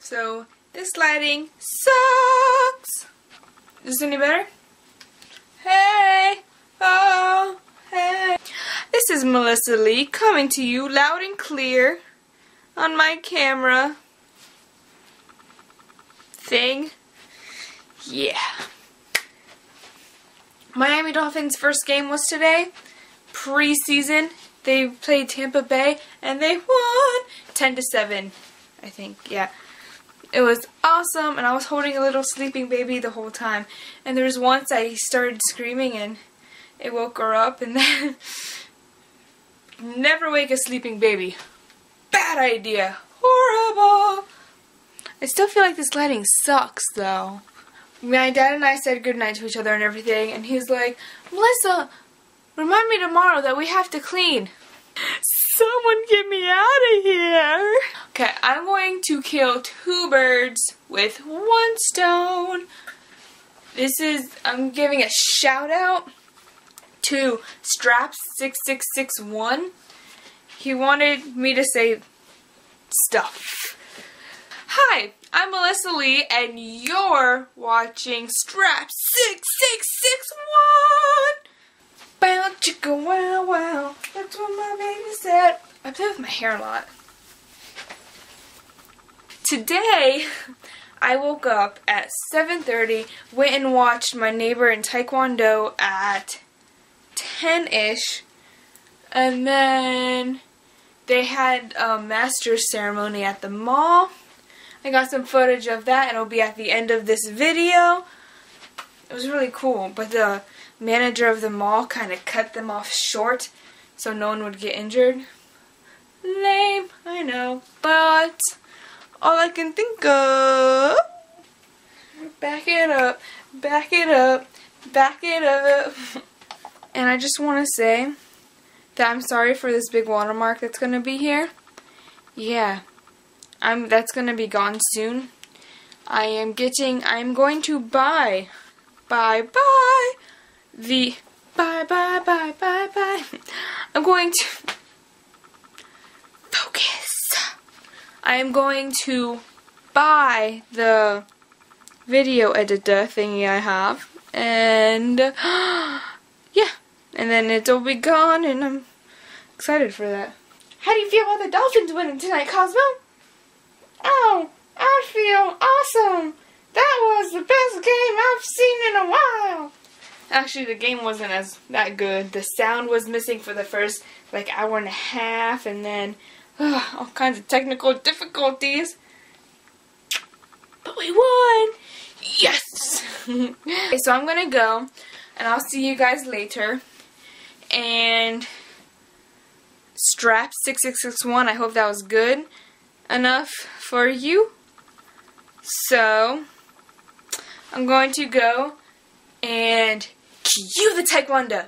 So this lighting sucks. Is this any better? Hey, oh, hey. This is MelissaaaLeee coming to you loud and clear on my camera thing. Yeah. Miami Dolphins' first game was today. Preseason. They played Tampa Bay and they won 10-7, I think. Yeah. It was awesome, and I was holding a little sleeping baby the whole time. And there was once I started screaming and it woke her up, and then never wake a sleeping baby. Bad idea. Horrible. I still feel like this lighting sucks though. My dad and I said goodnight to each other and everything, and he's like, Melissa, remind me tomorrow that we have to clean. Someone get me out of here. Okay, I'm going to kill 2 birds with 1 stone. I'm giving a shout out to Straps6661. He wanted me to say stuff. Hi, I'm MelissaaaLeee, and you're watching Straps6661. Bow chicka wow wow. That's what my baby said. I play with my hair a lot. Today, I woke up at 7:30, went and watched my neighbor in Taekwondo at 10-ish, and then they had a master's ceremony at the mall. I got some footage of that, and it'll be at the end of this video. It was really cool, but the manager of the mall kind of cut them off short so no one would get injured. Lame, I know, but all I can think of, back it up, back it up, back it up. And I just want to say that I'm sorry for this big watermark that's going to be here. Yeah, that's going to be gone soon. I'm going to buy I'm going to focus. I am going to buy the video editor thingy I have, and yeah, and then it'll be gone, and I'm excited for that. How do you feel about the Dolphins winning tonight, Cosmo? Oh, I feel awesome. That was the best game I've seen in a while. Actually, the game wasn't that good. The sound was missing for the first hour and a half, and then all kinds of technical difficulties. But we won! Yes! Okay, so I'm gonna go, and I'll see you guys later. And Strap6661, I hope that was good enough for you. So I'm going to go and cue the Taekwondo.